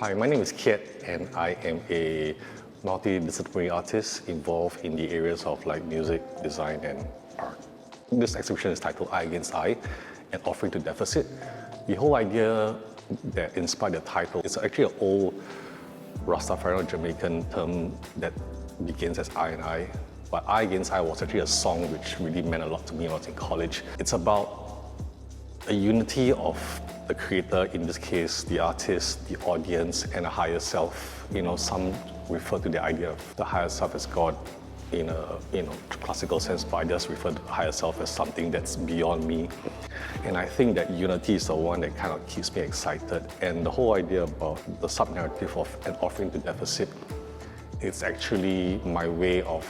Hi, my name is Kiat, and I am a multidisciplinary artist involved in the areas of like music, design, and art. This exhibition is titled Eye Against Eye, an offering to deficit. The whole idea that inspired the title is actually an old Rastafarian Jamaican term that begins as I and I. But Eye Against Eye was actually a song which really meant a lot to me when I was in college. It's about a unity of the creator, in this case, the artist, the audience, and a higher self. Some refer to the idea of the higher self as God in a classical sense, but I just refer to the higher self as something that's beyond me. And I think that unity is the one that kind of keeps me excited. And the whole idea about the sub-narrative of an offering to deficit, it's actually my way of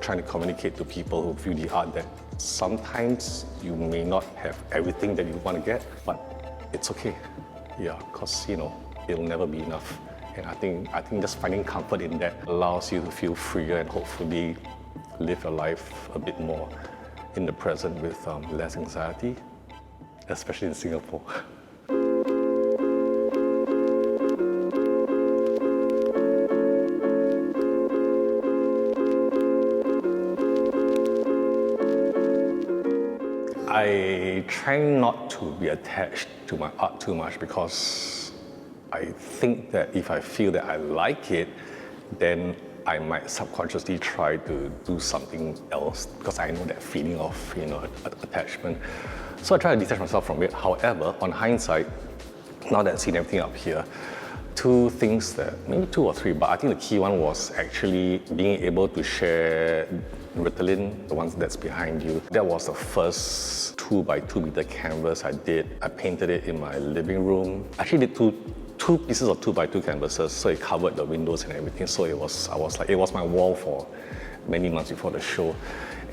trying to communicate to people who view the art that sometimes you may not have everything that you want to get, but it's okay. Yeah, because it'll never be enough. And I think just finding comfort in that allows you to feel freer and hopefully live your life a bit more in the present with less anxiety, especially in Singapore. I try not to be attached to my art too much because I think that if I feel that I like it, then I might subconsciously try to do something else because I know that feeling of attachment. So I try to detach myself from it. However, on hindsight, now that I've seen everything up here, maybe two or three, but I think the key one was actually being able to share Ritalin, the ones that's behind you. That was the first 2 by 2 meter canvas I did. I painted it in my living room. I actually did two pieces of 2 by 2 canvases, so it covered the windows and everything. So it was my wall for many months before the show.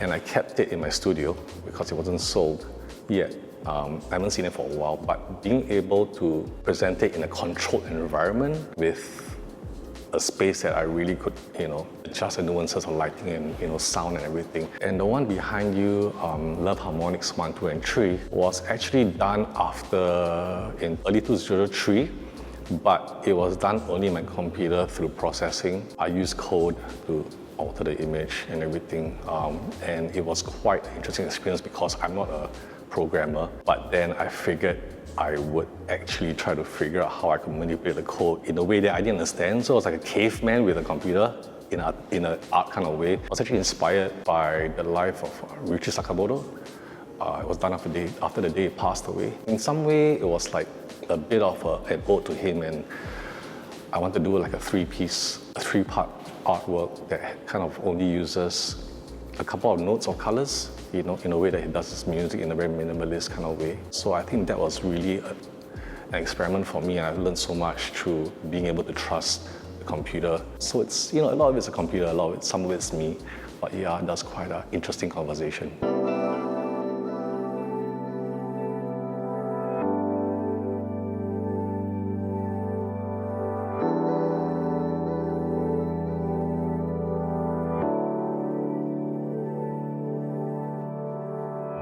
And I kept it in my studio because it wasn't sold yet. I haven't seen it for a while, but being able to present it in a controlled environment with a space that I really could, adjust the nuances of lighting and, sound and everything. And the one behind you, Love Harmonics 1, 2, and 3, was actually done in early 2003, but it was done only in my computer through processing. I used code to alter the image and everything, and it was quite an interesting experience because I'm not a programmer, but then I figured I would actually try to figure out how I could manipulate the code in a way that I didn't understand. So I was like a caveman with a computer in an art kind of way. I was actually inspired by the life of Ryuichi Sakamoto. It was done after the day he passed away. In some way, it was like a bit of an ode to him, and I want to do like a three-part artwork that kind of only uses a couple of notes or colors, in a way that he does his music in a very minimalist kind of way. So I think that was really an experiment for me, and I've learned so much through being able to trust the computer. So it's, a lot of it's a computer, some of it's me, but yeah, that's quite an interesting conversation.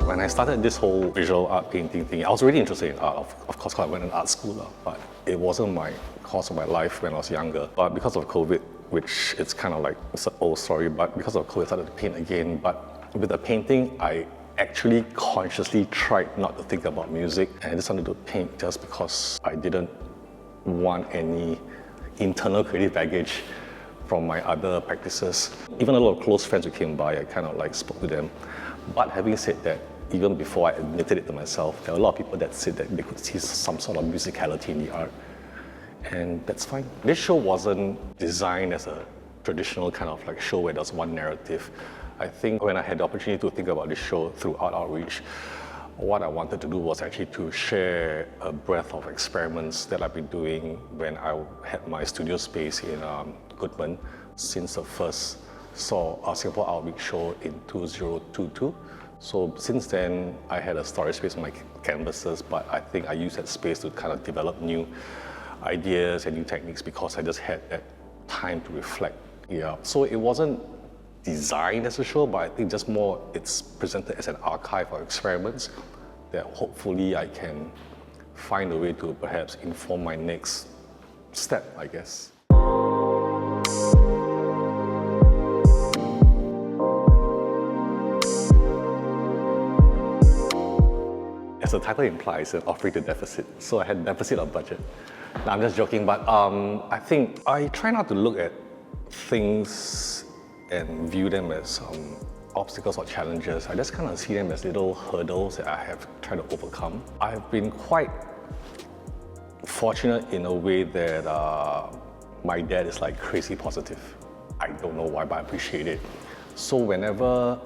When I started this whole visual art painting thing, I was really interested in art, of course, because I went to art school, but it wasn't my course of my life when I was younger. But because of COVID, which it's kind of like, it's an old story, but because of COVID, I started to paint again. But with the painting, I actually consciously tried not to think about music, and I just wanted to paint just because I didn't want any internal creative baggage from my other practices. Even a lot of close friends who came by, I kind of like spoke to them. But having said that, even before I admitted it to myself, there were a lot of people that said that they could see some sort of musicality in the art. And that's fine. This show wasn't designed as a traditional kind of like show where there's one narrative. I think when I had the opportunity to think about this show through Art Outreach, what I wanted to do was actually to share a breadth of experiments that I've been doing when I had my studio space in Goodman since the first Singapore Outreach show in 2022. So since then, I had a storage space on my canvases, but I think I used that space to kind of develop new ideas and new techniques because I just had that time to reflect. Yeah. So it wasn't designed as a show, but I think just more it's presented as an archive of experiments that hopefully I can find a way to perhaps inform my next step, I guess. As the title implies, an offering to deficit. So I had deficit of budget. Now, I'm just joking, but I think I try not to look at things and view them as obstacles or challenges. I just kind of see them as little hurdles that I have tried to overcome. I've been quite fortunate in a way that my dad is like crazy positive. I don't know why, but I appreciate it. So whenever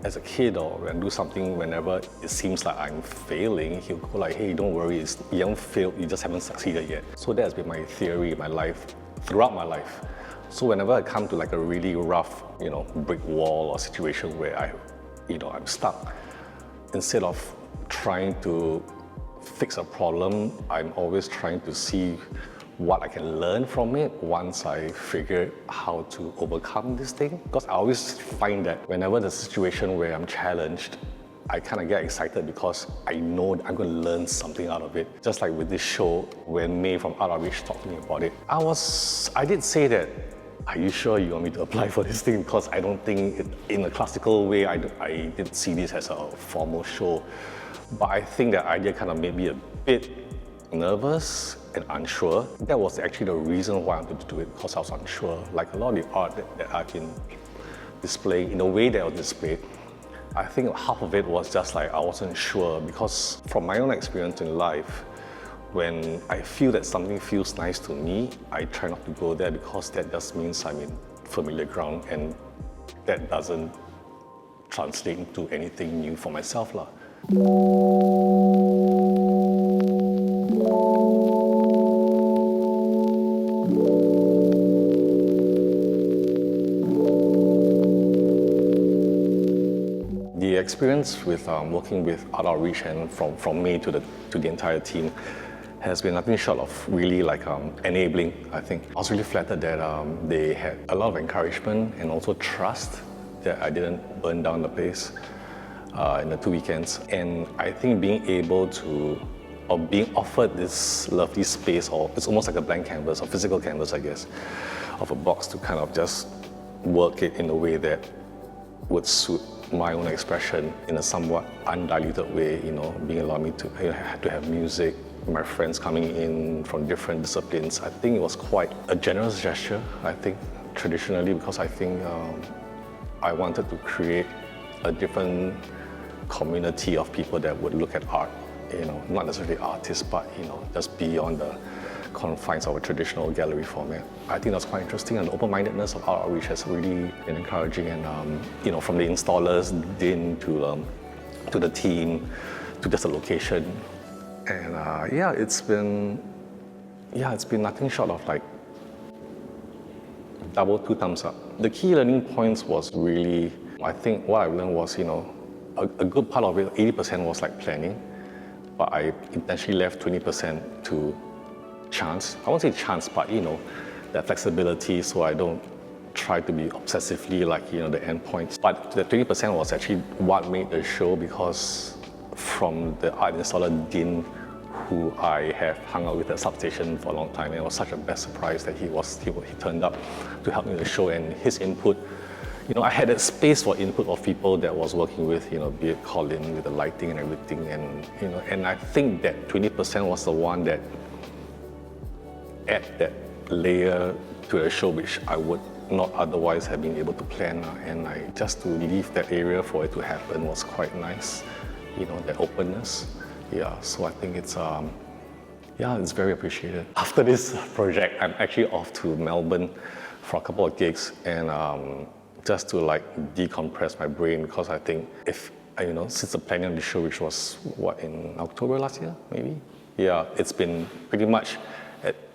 as a kid or when I do something, whenever it seems like I'm failing, he'll go like, hey, don't worry, you haven't failed, you just haven't succeeded yet. So that's been my theory in my life, throughout my life. So whenever I come to like a really rough, brick wall or situation where I'm stuck, instead of trying to fix a problem, I'm always trying to see what I can learn from it once I figure how to overcome this thing. Because I always find that whenever there's a situation where I'm challenged, I kind of get excited because I know that I'm going to learn something out of it. Just like with this show, when May from Art Outreach talked to me about it, I did say that, are you sure you want me to apply for this thing? Because I don't think, in a classical way, I didn't see this as a formal show. But I think that idea kind of made me a bit nervous and unsure. That was actually the reason why I wanted to do it, because I was unsure. Like a lot of the art that I've been displaying, in the way that I was displayed, I think half of it was just like I wasn't sure, because from my own experience in life, when I feel that something feels nice to me, I try not to go there because that just means I'm in familiar ground and that doesn't translate into anything new for myself. The experience with working with Art Outreach and from me to the entire team has been nothing short of really enabling, I think. I was really flattered that they had a lot of encouragement and also trust that I didn't burn down the place in the 2 weekends. And I think being able to, or being offered this lovely space, or it's almost like a blank canvas, or physical canvas, I guess, of a box to kind of just work it in a way that would suit my own expression in a somewhat undiluted way, being allowed me to have music, my friends coming in from different disciplines. I think it was quite a generous gesture, I think, traditionally, because I think I wanted to create a different community of people that would look at art, not necessarily artists, but, just beyond the confines of a traditional gallery format. I think that's quite interesting, and the open-mindedness of Art Outreach has really been encouraging, and from the installers, Din, to the team, to just the location. And it's been nothing short of like double 2 thumbs up. The key learning points was really, I think what I learned was, a good part of it, 80% was like planning, but I intentionally left 20% to chance. I won't say chance, but that flexibility, so I don't try to be obsessively like, the endpoints. But the 20% was actually what made the show, because from the art installer Din, who I have hung out with at Substation for a long time, and it was such a best surprise that he turned up to help me with the show, and his input, I had that space for input of people that was working with, be it Colin with the lighting and everything, and I think that 20% was the one that add that layer to the show which I would not otherwise have been able to plan, and just to leave that area for it to happen was quite nice, that openness. So I think it's very appreciated. After this project, I'm actually off to Melbourne for a couple of gigs, and just to decompress my brain, because I think since the planning of the show, which was in October last year, maybe? It's been pretty much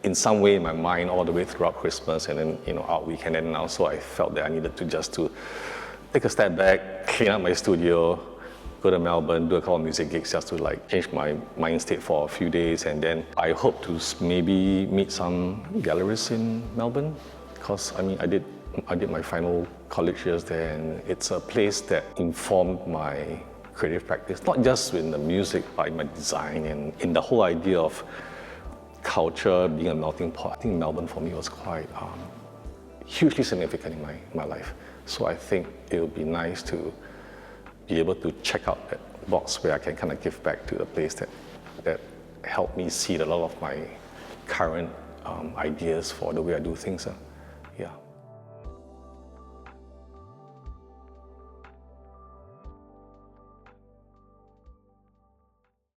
in some way in my mind all the way throughout Christmas and then out weekend and now, so I felt that I needed to take a step back, clean up my studio, go to Melbourne, do a couple of music gigs just to change my mind state for a few days, and then I hope to maybe meet some gallerists in Melbourne, because I did my final college years there, and it's a place that informed my creative practice, not just in the music, but in my design and in the whole idea of culture being a melting pot, I think Melbourne for me was quite hugely significant in my life. So I think it would be nice to be able to check out that box where I can kind of give back to the place that helped me see a lot of my current ideas for the way I do things. Yeah.